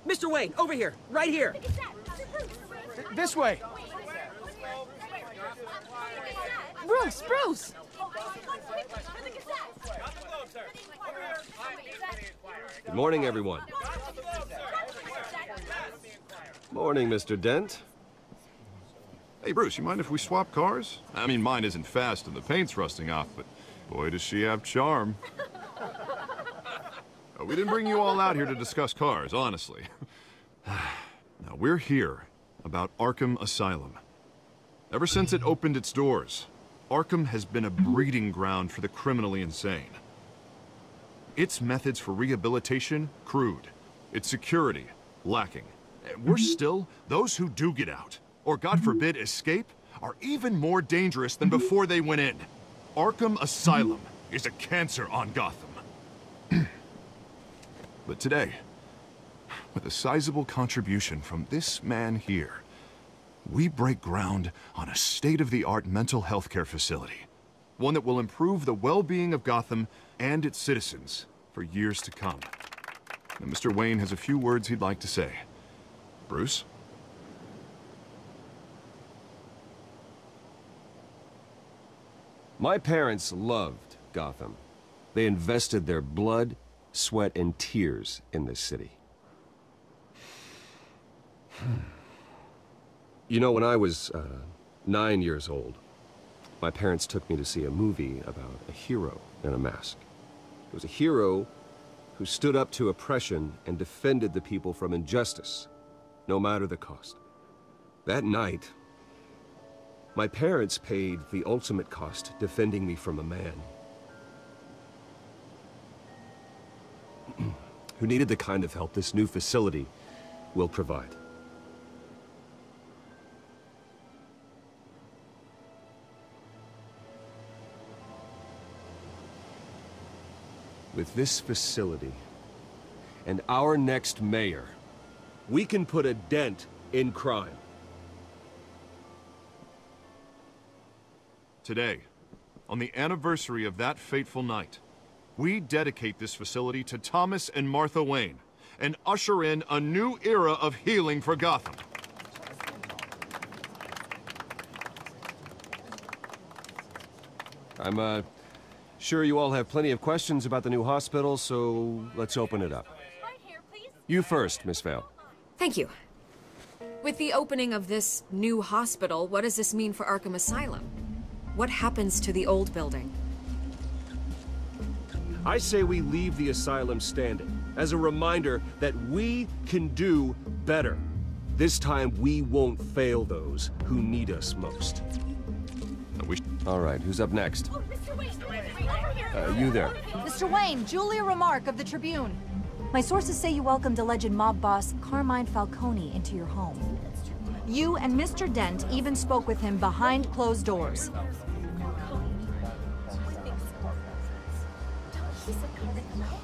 [SPEAKER 18] Mr. Wayne, over here, right here.
[SPEAKER 17] This way.
[SPEAKER 19] Bruce, Bruce!
[SPEAKER 10] Good morning, everyone. Morning, Mr. Dent.
[SPEAKER 9] Hey, Bruce, you mind if we swap cars? I mean, mine isn't fast and the paint's rusting off, but boy, does she have charm. We didn't bring you all out here to discuss cars, honestly. Now, we're here about Arkham Asylum. Ever since it opened its doors, Arkham has been a breeding ground for the criminally insane. Its methods for rehabilitation, crude. Its security, lacking. Worse still, those who do get out, or God forbid, escape, are even more dangerous than before they went in. Arkham Asylum is a cancer on Gotham. But today, with a sizable contribution from this man here, we break ground on a state-of-the-art mental health care facility. One that will improve the well-being of Gotham and its citizens for years to come. And Mr. Wayne has a few words he'd like to say. Bruce?
[SPEAKER 10] My parents loved Gotham. They invested their blood, sweat, and tears in this city. You know, when I was 9 years old, my parents took me to see a movie about a hero in a mask. It was a hero who stood up to oppression and defended the people from injustice, no matter the cost. That night, my parents paid the ultimate cost defending me from a man who needed the kind of help this new facility will provide. With this facility and our next mayor, we can put a dent in crime.
[SPEAKER 9] Today, on the anniversary of that fateful night, we dedicate this facility to Thomas and Martha Wayne and usher in a new era of healing for Gotham.
[SPEAKER 10] I'm, sure you all have plenty of questions about the new hospital, so let's open it up. You first, Miss Vale.
[SPEAKER 20] Thank you. With the opening of this new hospital, what does this mean for Arkham Asylum? What happens to the old building?
[SPEAKER 10] I say we leave the asylum standing, as a reminder that we can do better. This time, we won't fail those who need us most. All right, who's up next? You there.
[SPEAKER 21] Mr. Wayne, Julia Remark of the Tribune. My sources say you welcomed alleged mob boss Carmine Falcone into your home. You and Mr. Dent even spoke with him behind closed doors.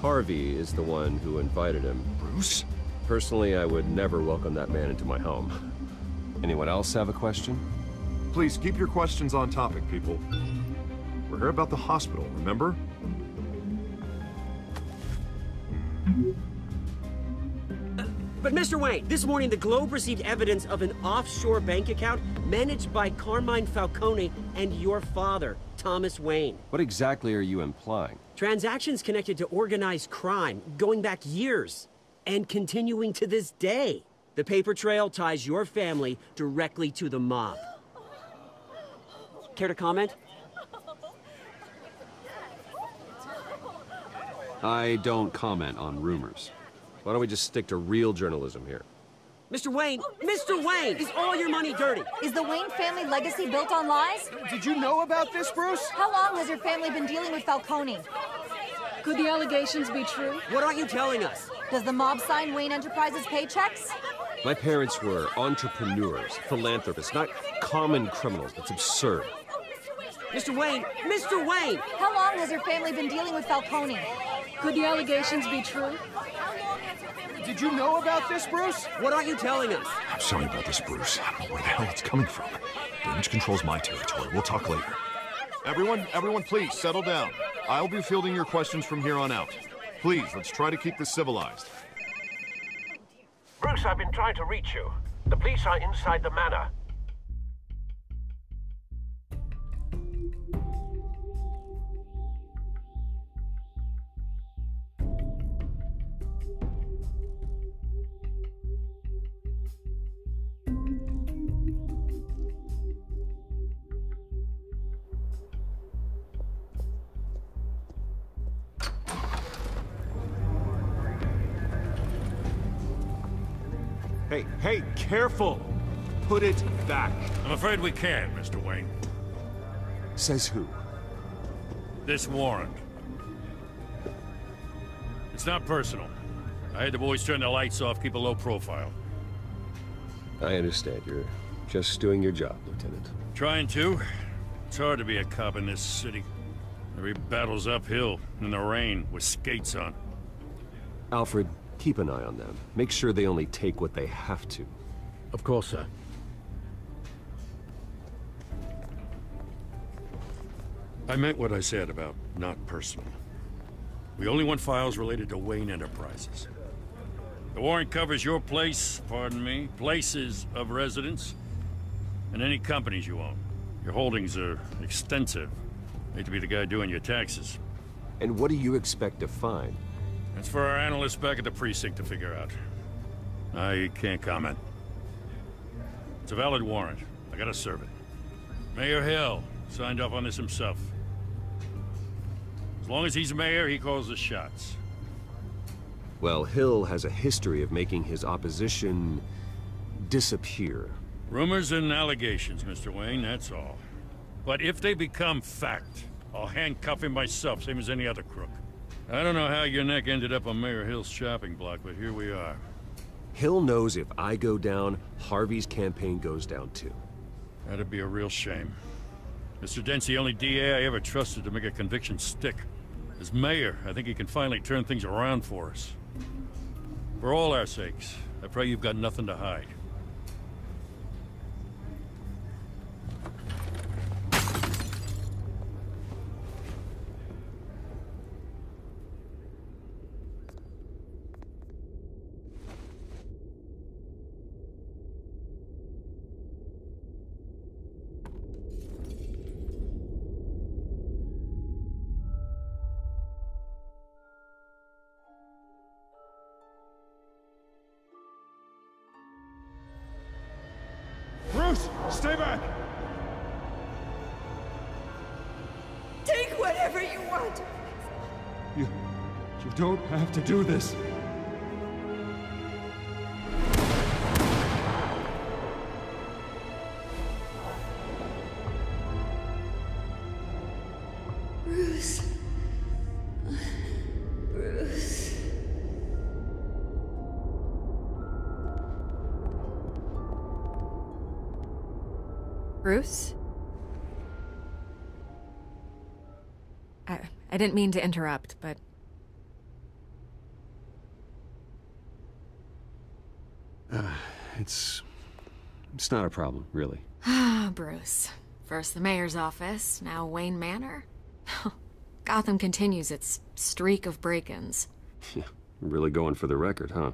[SPEAKER 10] Harvey is the one who invited him. Bruce? Personally, I would never welcome that man into my home. Anyone else have a question?
[SPEAKER 9] Please keep your questions on topic, people. We're here about the hospital, remember?
[SPEAKER 18] But Mr. Wayne, this morning the Globe received evidence of an offshore bank account managed by Carmine Falcone and your father, Thomas Wayne.
[SPEAKER 10] What exactly are you implying?
[SPEAKER 18] Transactions connected to organized crime, going back years, and continuing to this day. The paper trail ties your family directly to the mob. Care to comment?
[SPEAKER 10] I don't comment on rumors. Why don't we just stick to real journalism here?
[SPEAKER 18] Mr. Wayne! Mr. Wayne! Is all your money dirty?
[SPEAKER 21] Is the Wayne family legacy built on lies?
[SPEAKER 22] Did you know about this, Bruce?
[SPEAKER 21] How long has your family been dealing with Falcone? Could the allegations be true?
[SPEAKER 18] What aren't you telling us?
[SPEAKER 21] Does the mob sign Wayne Enterprises paychecks?
[SPEAKER 10] My parents were entrepreneurs, philanthropists, not common criminals. That's absurd.
[SPEAKER 18] Mr. Wayne! Mr. Wayne!
[SPEAKER 21] How long has your family been dealing with Falcone? Could the allegations be true?
[SPEAKER 22] Did you know about this, Bruce?
[SPEAKER 18] What aren't you telling us?
[SPEAKER 9] I'm sorry about this, Bruce. I don't know where the hell it's coming from. Damage control's my territory. We'll talk later. Everyone, please, settle down. I'll be fielding your questions from here on out. Please, let's try to keep this civilized.
[SPEAKER 3] Bruce, I've been trying to reach you. The police are inside the manor.
[SPEAKER 6] Hey, careful! Put it back.
[SPEAKER 4] I'm afraid we can't, Mr. Wayne.
[SPEAKER 6] Says who?
[SPEAKER 4] This warrant. It's not personal. I had the boys turn the lights off, keep a low profile.
[SPEAKER 10] I understand. You're just doing your job, Lieutenant.
[SPEAKER 4] Trying to. It's hard to be a cop in this city. Every battle's uphill, in the rain, with skates on.
[SPEAKER 10] Alfred, keep an eye on them. Make sure they only take what they have to.
[SPEAKER 3] Of course, sir.
[SPEAKER 4] I meant what I said about not personal. We only want files related to Wayne Enterprises. The warrant covers your place, pardon me, places of residence, and any companies you own. Your holdings are extensive. Hate to be the guy doing your taxes.
[SPEAKER 10] And what do you expect to find?
[SPEAKER 4] That's for our analysts back at the precinct to figure out. I can't comment. It's a valid warrant. I gotta serve it. Mayor Hill signed off on this himself. As long as he's mayor, he calls the shots.
[SPEAKER 10] Well, Hill has a history of making his opposition disappear.
[SPEAKER 4] Rumors and allegations, Mr. Wayne, that's all. But if they become fact, I'll handcuff him myself, same as any other crook. I don't know how your neck ended up on Mayor Hill's shopping block, but here we are.
[SPEAKER 10] Hill knows if I go down, Harvey's campaign goes down too.
[SPEAKER 4] That'd be a real shame. Mr. Dent's the only DA I ever trusted to make a conviction stick. As mayor, I think he can finally turn things around for us. For all our sakes, I pray you've got nothing to hide.
[SPEAKER 11] whatever you want.
[SPEAKER 8] You don't have to do this.
[SPEAKER 5] Bruce. Bruce.
[SPEAKER 20] Bruce? I didn't mean to interrupt, but...
[SPEAKER 10] It's not a problem, really.
[SPEAKER 20] Ah, Bruce. First the mayor's office, now Wayne Manor. Gotham continues its streak of break-ins.
[SPEAKER 10] Yeah, really going for the record, huh?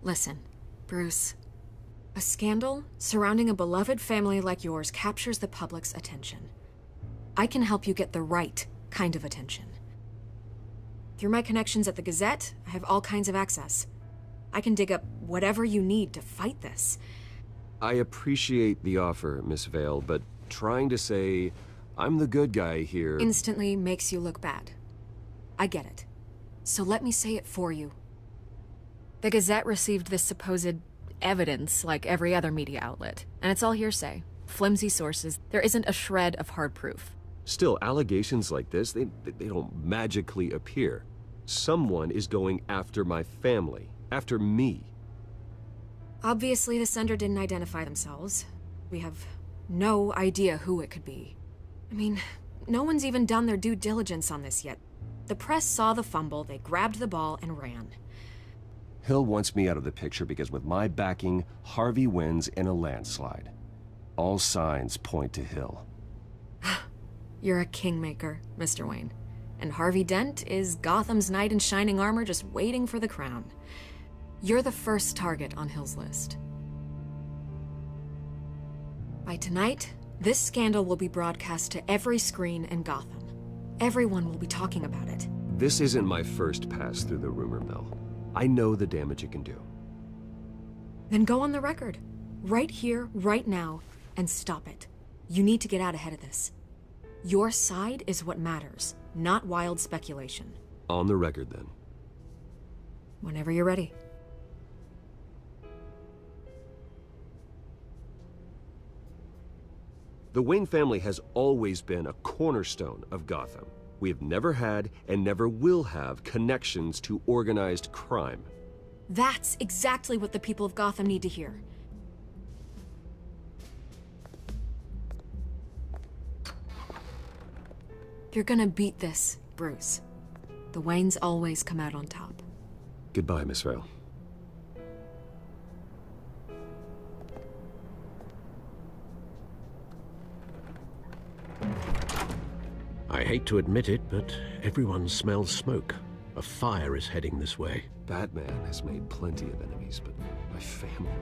[SPEAKER 20] Listen, Bruce. A scandal surrounding a beloved family like yours captures the public's attention. I can help you get the right kind of attention. Through my connections at the Gazette, I have all kinds of access. I can dig up whatever you need to fight this.
[SPEAKER 10] I appreciate the offer, Miss Vale, but trying to say I'm the good guy here...
[SPEAKER 20] instantly makes you look bad. I get it. So let me say it for you. The Gazette received this supposed evidence like every other media outlet, and it's all hearsay. Flimsy sources. There isn't a shred of hard proof.
[SPEAKER 10] Still, allegations like this, they don't magically appear. Someone is going after my family, after me.
[SPEAKER 20] Obviously, the sender didn't identify themselves. We have no idea who it could be. I mean, no one's even done their due diligence on this yet. The press saw the fumble, they grabbed the ball and ran.
[SPEAKER 10] Hill wants me out of the picture because with my backing, Harvey wins in a landslide. All signs point to Hill.
[SPEAKER 20] You're a kingmaker, Mr. Wayne. And Harvey Dent is Gotham's knight in shining armor just waiting for the crown. You're the first target on Hill's list. By tonight, this scandal will be broadcast to every screen in Gotham. Everyone will be talking about it.
[SPEAKER 10] This isn't my first pass through the rumor mill. I know the damage it can do.
[SPEAKER 20] Then go on the record. Right here, right now, and stop it. You need to get out ahead of this. Your side is what matters, not wild speculation.
[SPEAKER 10] On the record, then.
[SPEAKER 20] Whenever you're ready.
[SPEAKER 10] The Wayne family has always been a cornerstone of Gotham. We have never had and never will have connections to organized crime.
[SPEAKER 20] That's exactly what the people of Gotham need to hear. You're gonna beat this, Bruce. The Waynes always come out on top.
[SPEAKER 10] Goodbye, Miss Vale.
[SPEAKER 3] I hate to admit it, but everyone smells smoke. A fire is heading this way.
[SPEAKER 10] Batman has made plenty of enemies, but my family...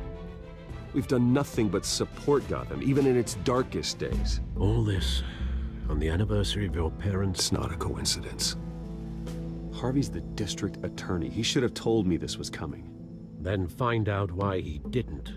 [SPEAKER 10] We've done nothing but support Gotham, even in its darkest days.
[SPEAKER 3] All this on the anniversary of your parents'...
[SPEAKER 10] It's not a coincidence. Harvey's the district attorney. He should have told me this was coming.
[SPEAKER 3] Then find out why he didn't.